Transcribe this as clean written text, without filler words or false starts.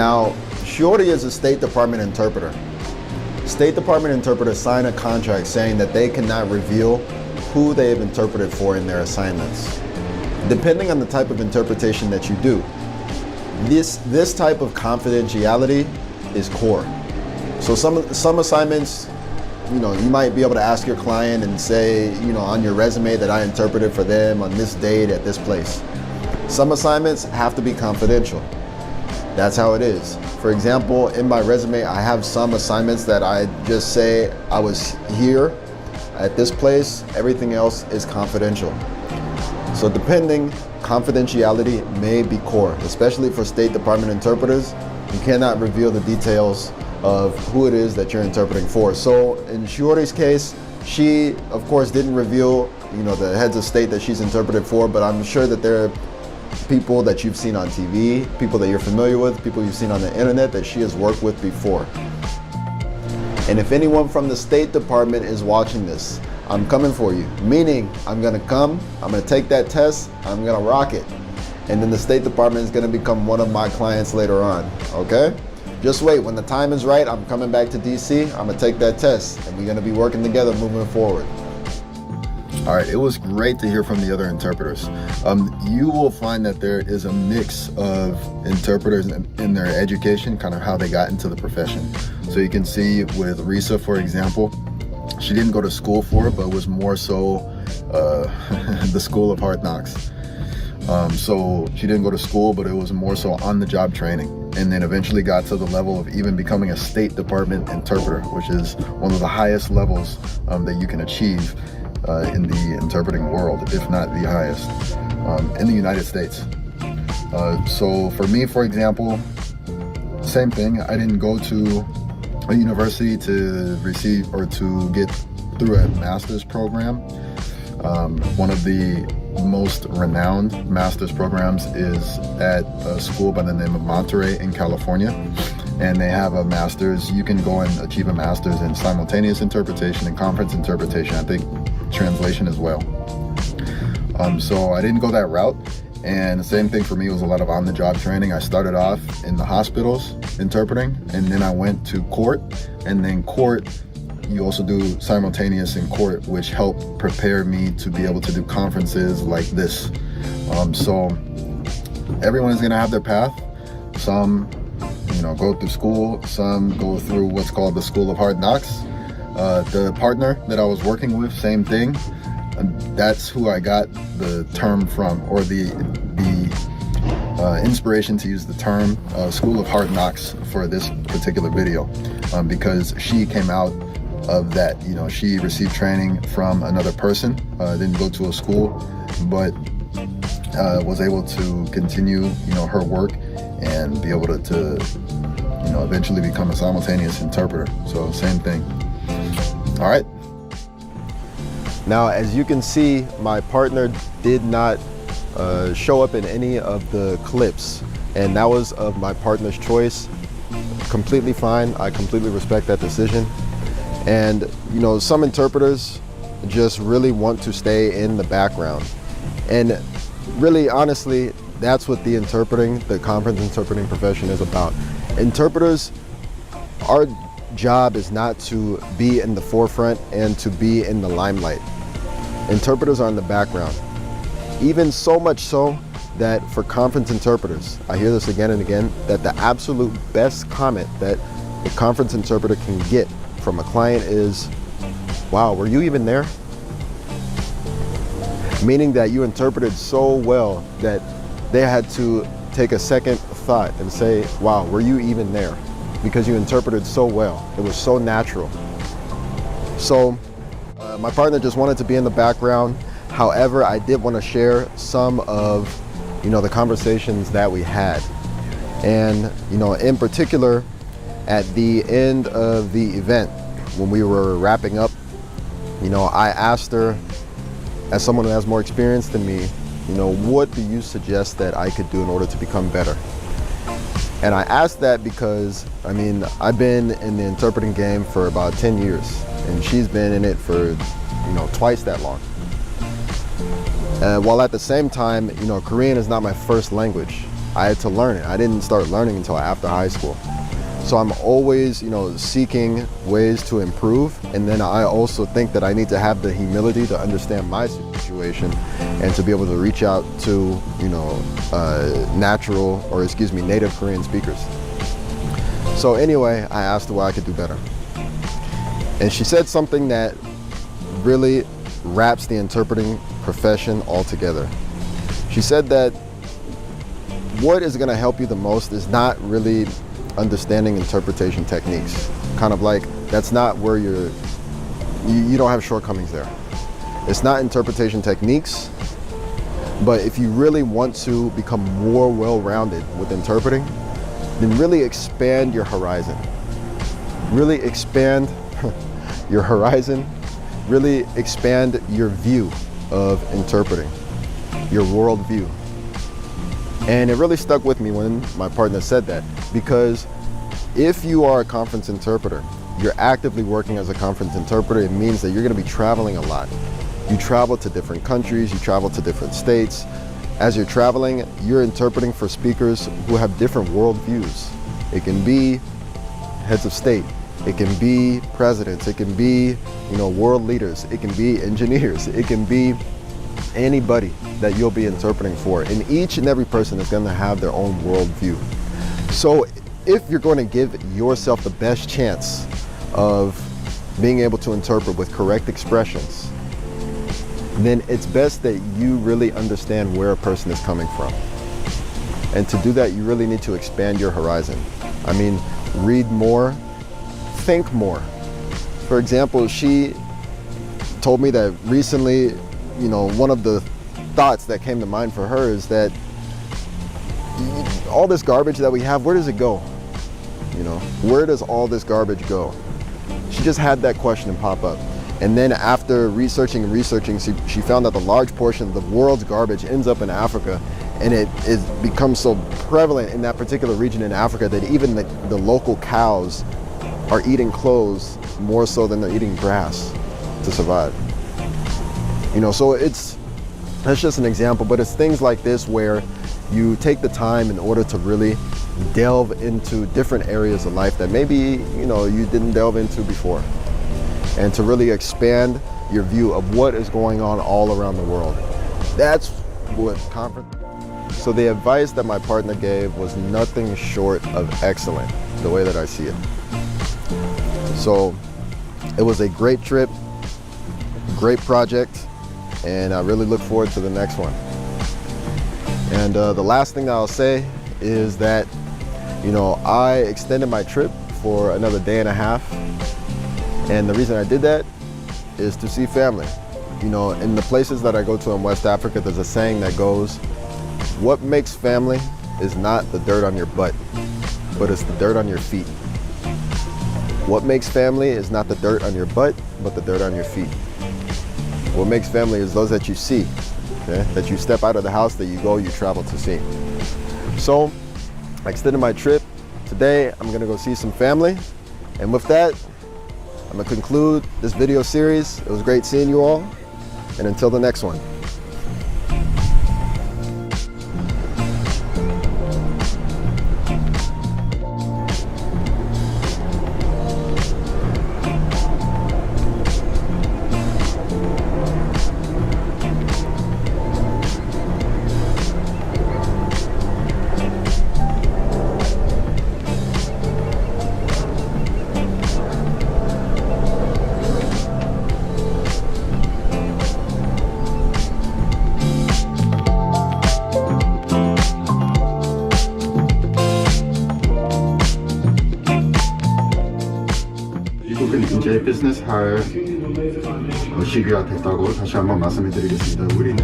Now, Shiori is a State Department interpreter. State Department interpreters sign a contract saying that they cannot reveal who they have interpreted for in their assignments. Depending on the type of interpretation that you do, this type of confidentiality is core. So some assignments, you might be able to ask your client and say, on your resume that I interpreted for them on this date at this place. Some assignments have to be confidential. That's how it is. For example, in my resume, I have some assignments that I just say I was here at this place. Everything else is confidential. So depending, confidentiality may be core, especially for State Department interpreters. You cannot reveal the details of who it is that you're interpreting for. So in Shiori's case, she of course didn't reveal, the heads of state that she's interpreted for, but I'm sure that there are people that you've seen on TV, people that you're familiar with, people you've seen on the internet that she has worked with before. And if anyone from the State Department is watching this, I'm coming for you. Meaning, I'm gonna take that test, I'm gonna rock it. And then the State Department is gonna become one of my clients later on, okay? Just wait, when the time is right, I'm coming back to DC, I'm gonna take that test, and we're gonna be working together moving forward. All right, it was great to hear from the other interpreters. You will find that there is a mix of interpreters in their education, kind of how they got into the profession. So you can see with Risa, for example, she didn't go to school for it, but was more so the school of hard knocks. So she didn't go to school, but it was more so on-the-job training, and then eventually got to the level of even becoming a State Department interpreter, which is one of the highest levels that you can achieve in the interpreting world, if not the highest, in the United States. So for me, for example, same thing. I didn't go to a university to receive or to get through a master's program. One of the most renowned master's programs is at a school by the name of Monterey in California. And they have a master's. You can go and achieve a master's in simultaneous interpretation and conference interpretation. I think translation as well. So I didn't go that route. And the same thing for me was a lot of on-the-job training. I started off in the hospitals interpreting, and then I went to court. And then court, you also do simultaneous in court, which helped prepare me to be able to do conferences like this. So everyone is gonna have their path. Some go through school, some go through what's called the School of Hard Knocks. The partner that I was working with, same thing. That's who I got the term from, or the inspiration to use the term School of Hard Knocks for this particular video, because she came out of that. She received training from another person, didn't go to a school, but was able to continue her work and be able to eventually become a simultaneous interpreter. So same thing. All right. Now, as you can see, my partner did not show up in any of the clips, and that was of my partner's choice. Completely fine. I completely respect that decision. And some interpreters just really want to stay in the background, and really, honestly, that's what the conference interpreting profession is about. Interpreters, our job is not to be in the forefront and to be in the limelight. Interpreters are in the background. Even so much so that for conference interpreters, I hear this again and again, that the absolute best comment that a conference interpreter can get from a client is, "Wow, were you even there?" Meaning that you interpreted so well that they had to take a second thought and say, "Wow, were you even there?" Because you interpreted so well. It was so natural. So my partner just wanted to be in the background. However, I did want to share some of the conversations that we had. And in particular, at the end of the event, when we were wrapping up, I asked her, as someone who has more experience than me, what do you suggest that I could do in order to become better? And I asked that because, I've been in the interpreting game for about 10 years, and she's been in it for, twice that long. While at the same time, Korean is not my first language. I had to learn it. I didn't start learning until after high school. So I'm always, seeking ways to improve. And then I also think that I need to have the humility to understand my situation and to be able to reach out to, native Korean speakers. So anyway, I asked her why I could do better. And she said something that really wraps the interpreting profession all together. She said that what is going to help you the most is not really understanding interpretation techniques. Kind of like, that's not where you don't have shortcomings there. It's not interpretation techniques, but if you really want to become more well-rounded with interpreting, then really expand your horizon. Really expand your horizon, really expand your view of interpreting, your worldview. And it really stuck with me when my partner said that, because if you are a conference interpreter, you're actively working as a conference interpreter, it means that you're going to be traveling a lot. You travel to different countries, you travel to different states. As you're traveling, you're interpreting for speakers who have different worldviews. It can be heads of state, it can be presidents, it can be world leaders, it can be engineers, it can be anybody that you'll be interpreting for. And each and every person is going to have their own worldview. So if you're going to give yourself the best chance of being able to interpret with correct expressions, then it's best that you really understand where a person is coming from. And to do that, you really need to expand your horizon. I mean, read more, think more. For example, she told me that recently, one of the thoughts that came to mind for her is that all this garbage that we have, where does it go? Where does all this garbage go? She just had that question pop up. And then after researching, she found that the large portion of the world's garbage ends up in Africa, and it becomes so prevalent in that particular region in Africa that even the local cows are eating clothes more so than they're eating grass to survive. So that's just an example, but it's things like this where you take the time in order to really delve into different areas of life that maybe, you didn't delve into before, and to really expand your view of what is going on all around the world. That's what conference. So the advice that my partner gave was nothing short of excellent, the way that I see it. So it was a great trip, great project, and I really look forward to the next one. And the last thing that I'll say is that, I extended my trip for another day and a half. And the reason I did that is to see family. In the places that I go to in West Africa, there's a saying that goes, what makes family is not the dirt on your butt, but it's the dirt on your feet. What makes family is not the dirt on your butt, but the dirt on your feet. What makes family is those that you see, okay? That you step out of the house, that you go, you travel to see. So I extended my trip. Today, I'm gonna go see some family. And with that, I'm gonna conclude this video series. It was great seeing you all. And until the next one. 이제 비즈니스 할 시기가 됐다고 다시 한번 말씀해 드리겠습니다. 우리는